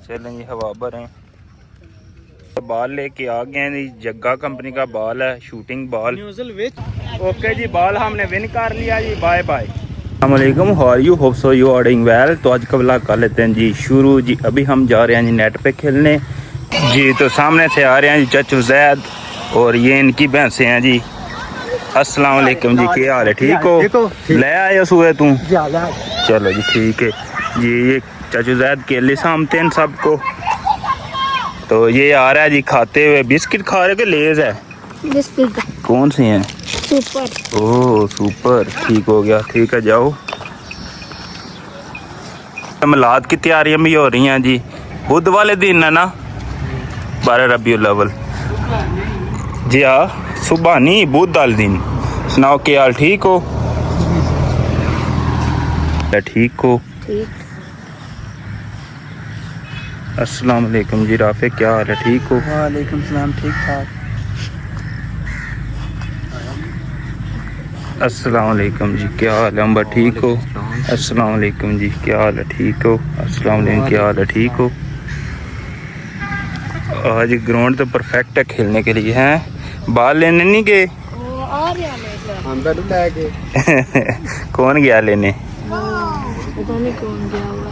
चलें जी हवा भरें। बाल लेके आ गए जी, जग्गा कंपनी का बाल है, शूटिंग बाल। ओके जी, बाल हमने विन कर लिया जी। Bye bye. अस्सलामुअलैकुम, how are you, hope so you are doing well. तो आज का व्लॉग कर लेते हैं जी शुरू जी। अभी हम जा रहे हैं जी नेट पे खेलने जी। तो सामने से आ रहे हैं जी चाचू जैद और ये इनकी भैंसें हैं जी। अस्सलाम वालेकुम जी, क्या हाल है, ठीक हो? ले आए सुबह तू? चलो जी ठीक है जी। ये चाचू जैद केले सामते हैं सबको। तो ये आ रहा है जी खाते हुए। बिस्किट खा रहे के लेज है? बिस्किट। कौन सी हैं? सुपर। ओह सुपर, ठीक हो गया, ठीक है जाओ। मिलाद की तैयारियां भी हो रही हैं जी। बुध वाले दिन है ना, 12 रबीउल अव्वल जी। हाँ सुबह नहीं, बुध वाले दिन। सुनाओ क्या हाल, ठीक हो? ठीक हो? अस्सलाम वालेकुम जी राफे, क्या हाल है, ठीक हो? वालेकुम सलाम, ठीक ठाक। अस्सलाम वालेकुम जी, क्या हाल है अंबर, ठीक हो? अस्सलाम वालेकुम जी, क्या हाल है, ठीक हो? अस्सलाम वालेकुम, क्या हाल है, ठीक हो? आज ग्राउंड तो परफेक्ट है खेलने के लिए हैं। बाल लेने नहीं गए? कौन गया लेने? पता नहीं कौन गया होगा।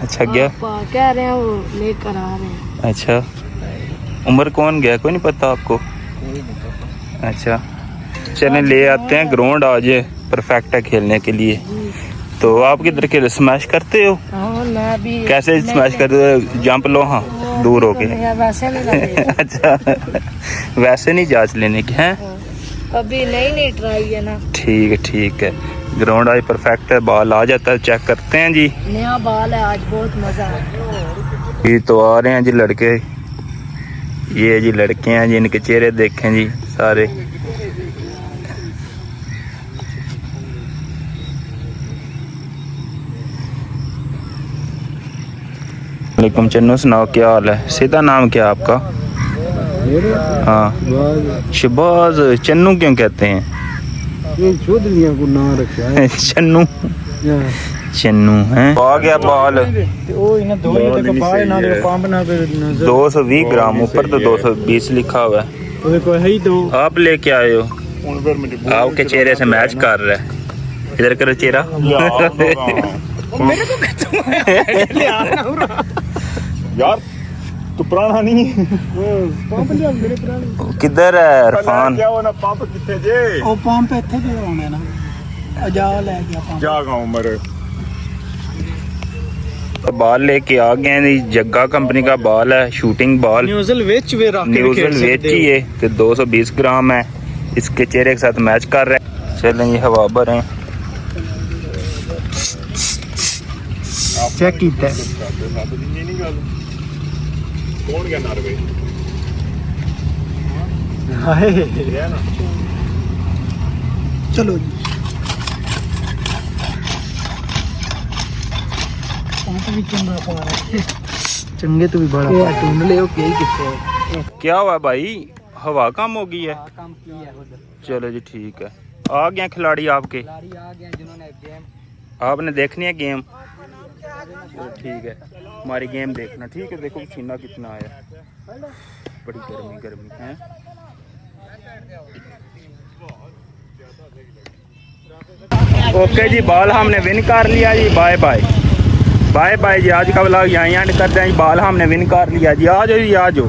अच्छा गया, कह रहे हैं वो लेकर आ रहे हैं। अच्छा उमर कौन गया, कोई नहीं पता आपको? अच्छा चलें ले आते हैं। ग्राउंड आज परफेक्ट है खेलने के लिए। तो आप किधर के स्मैश करते हो? मैं भी। कैसे स्मैश करते हो? जंप लो हाँ दूर हो के। वैसे नहीं अच्छा वैसे नहीं जांच लेने की है? अभी नहीं ट्राई है ना। ठीक है। ग्राउंड आज परफेक्ट है, बॉल आ जाता है, चेक करते हैं जी। नया बॉल है आज, बहुत मजा है। ये तो आ रहे हैं जी लड़के, ये जी लड़के हैं जी, इनके चेहरे देखें जी सारे। वालेकुम चन्नू, सुनाओ क्या हाल है? सीधा नाम क्या है आपका? हाँ शहबाज। चन्नू क्यों कहते हैं? को नाम रखा है चन्नू। चन्नू है। आ गया बॉल। 220 ग्राम, ऊपर तो 220 लिखा हुआ है। आप लेके आए हो, आपके चेहरे से मैच कर रहा है। इधर करो चेहरा। यार तू पुराना नहीं। किधर है इरफान? क्या होना पंप किथे जे? ओ पंप ਇੱਥੇ ਤੇ ਆਉਣਾ ਨਾ, ਜਾ ਲੈ ਗਿਆ ਪੰਪ। जागा उमर तो बाल लेके आ गए जी, जग्गा कंपनी का बाल है, शूटिंग बाल। न्यूज़ल विच वे रख के न्यूज़ल वेच ही है कि 220 ग्राम है, इसके चेहरे के साथ मैच कर रहे हैं। चलें ये हवा भरें। चेक कीता कौन गया नार्वे? हाय। गया ना। चलो जी, पंप भी चंगा पा रहा है। चंगे तो भी बड़ा ढूंढ ले हो के किथे। क्या हुआ भाई, हवा कम हो गई है? काम की है उधर। चलो जी ठीक है। आ गए खिलाड़ी आपके? खिलाड़ी आ गए जिन्होंने गेम। आपने देखनी है गेम? चलो ठीक है, हमारी गेम देखना, ठीक है। देखो पसीना कितना आया, बड़ी गर्मी है। ओके जी, बॉल हमने विन कर लिया जी। Bye bye. बाय बाय जी। आज का व्लॉग यहाँ एंड करते हैं जी। बॉल हमने विन कर लिया जी। आ जाओ जी, आ जाओ।